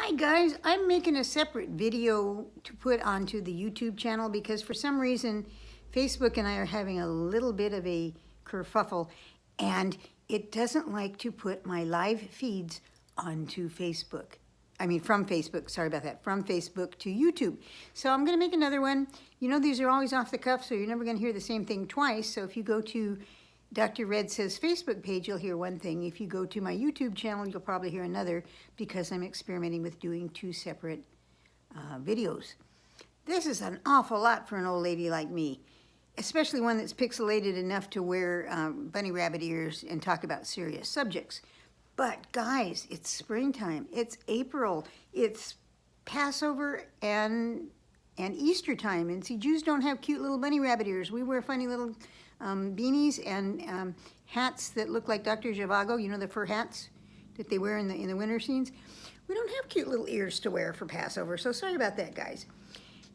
Hi guys, I'm making a separate video to put onto the YouTube channel because for some reason Facebook and I are having a little bit of a kerfuffle and it doesn't like to put my live feeds onto Facebook. I mean from Facebook, sorry about that, from Facebook to YouTube. So I'm going to make another one. You know these are always off the cuff, so you're never going to hear the same thing twice. So if you go to Dr. Red Says Facebook page, you'll hear one thing. If you go to my YouTube channel, you'll probably hear another because I'm experimenting with doing two separate videos. This is an awful lot for an old lady like me, especially one that's pixelated enough to wear bunny rabbit ears and talk about serious subjects. But guys, it's springtime, it's April, it's Passover and Easter time. And see, Jews don't have cute little bunny rabbit ears. We wear funny little beanies and hats that look like Dr. Zhivago, you know, the fur hats that they wear in the winter scenes. We don't have cute little ears to wear for Passover, so sorry about that, guys.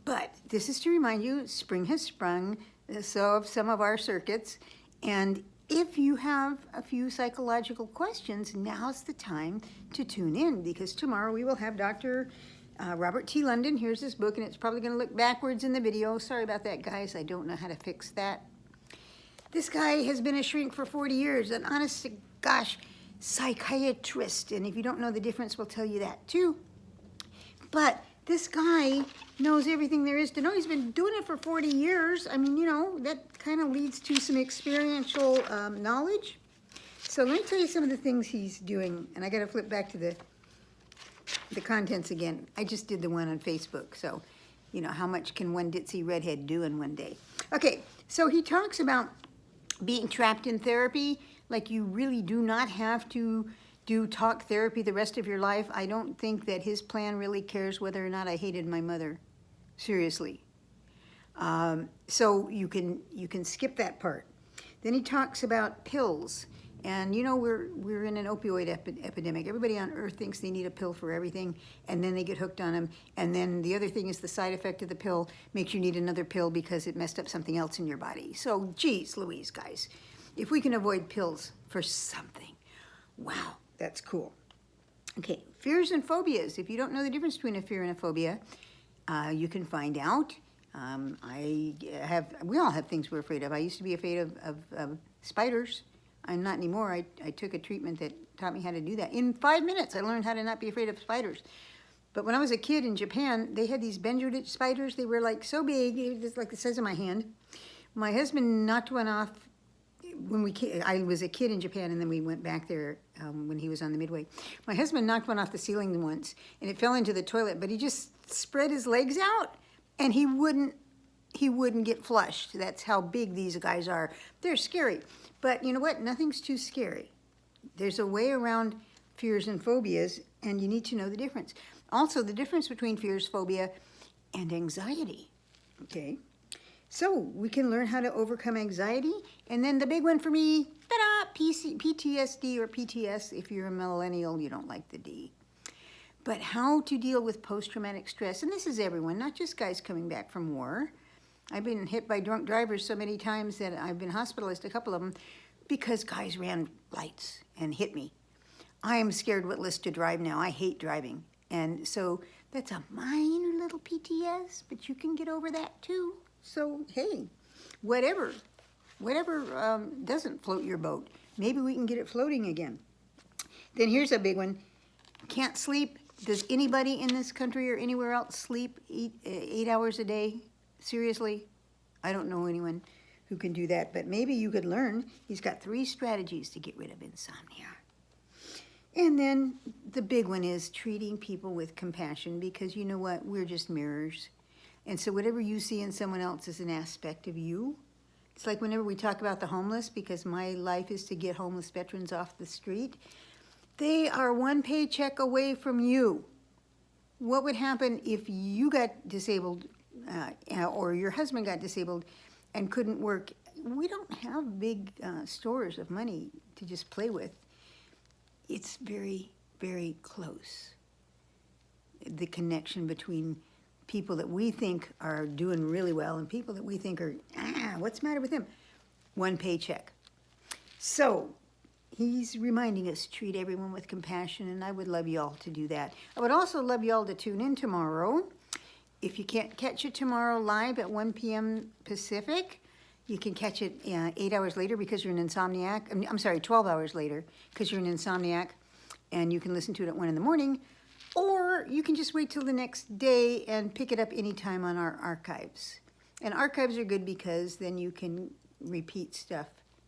But this is to remind you, spring has sprung, so have some of our circuits, and if you have a few psychological questions, now's the time to tune in, because tomorrow we will have Dr. Robert T. London. Here's his book, and it's probably going to look backwards in the video. Sorry about that, guys. I don't know how to fix that. This guy has been a shrink for 40 years, an honest to gosh psychiatrist, and if you don't know the difference, we'll tell you that too. But this guy knows everything there is to know. He's been doing it for 40 years. I mean, you know, that kind of leads to some experiential knowledge. So let me tell you some of the things he's doing, and I got to flip back to the contents again. I just did the one on Facebook, so you know, how much can one ditzy redhead do in one day? Okay, so he talks about being trapped in therapy, like you really do not have to do talk therapy the rest of your life. I don't think that his plan really cares whether or not I hated my mother. Seriously. So you can skip that part. Then he talks about pills. And you know, we're in an opioid epidemic. Everybody on earth thinks they need a pill for everything, and then they get hooked on them. And then the other thing is the side effect of the pill makes you need another pill because it messed up something else in your body. So geez Louise, guys, if we can avoid pills for something, wow, that's cool. Okay, fears and phobias. If you don't know the difference between a fear and a phobia, you can find out. We all have things we're afraid of. I used to be afraid of spiders. I'm not anymore. I took a treatment that taught me how to do that. In 5 minutes, I learned how to not be afraid of spiders. But when I was a kid in Japan, they had these benjodich spiders. They were like so big, it was like the size of my hand. My husband knocked one off when I was a kid in Japan, and then we went back there when he was on the Midway. My husband knocked one off the ceiling once, and it fell into the toilet, but he just spread his legs out, and he wouldn't get flushed. That's how big these guys are. They're scary. But you know what? Nothing's too scary. There's a way around fears and phobias, and you need to know the difference. Also, the difference between fears, phobia, and anxiety. Okay? So we can learn how to overcome anxiety. And then the big one for me, ta-da, PTSD or PTS. If you're a millennial, you don't like the D. But how to deal with post-traumatic stress. And this is everyone, not just guys coming back from war. I've been hit by drunk drivers so many times that I've been hospitalized, a couple of them, because guys ran lights and hit me. I am scared witless to drive now. I hate driving. And so that's a minor little PTS, but you can get over that too. So, hey, whatever doesn't float your boat, maybe we can get it floating again. Then here's a big one. Can't sleep. Does anybody in this country or anywhere else sleep 8 hours a day? Seriously, I don't know anyone who can do that, but maybe you could learn. He's got 3 strategies to get rid of insomnia. And then the big one is treating people with compassion, because you know what? We're just mirrors. And so whatever you see in someone else is an aspect of you. It's like whenever we talk about the homeless, because my life is to get homeless veterans off the street, they are 1 paycheck away from you. What would happen if you got disabled or your husband got disabled and couldn't work? We don't have big stores of money to just play with. It's very, very close. The connection between people that we think are doing really well and people that we think are, what's the matter with them? 1 paycheck. So he's reminding us to treat everyone with compassion, and I would love you all to do that. I would also love you all to tune in tomorrow. If you can't catch it tomorrow live at 1 p.m. Pacific, you can catch it 8 hours later because you're an insomniac. I'm sorry, 12 hours later because you're an insomniac, and you can listen to it at 1 in the morning. Or you can just wait till the next day and pick it up anytime on our archives. And archives are good because then you can repeat stuff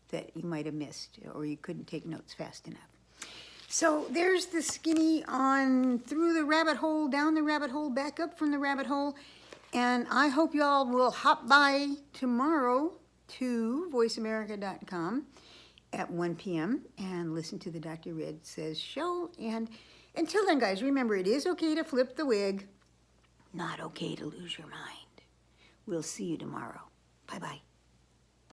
that you might have missed or you couldn't take notes fast enough. So there's the skinny on through the rabbit hole, down the rabbit hole, back up from the rabbit hole. And I hope y'all will hop by tomorrow to voiceamerica.com at 1 p.m. and listen to the Dr. Red Says show. And until then, guys, remember, it is okay to flip the wig, not okay to lose your mind. We'll see you tomorrow. Bye-bye.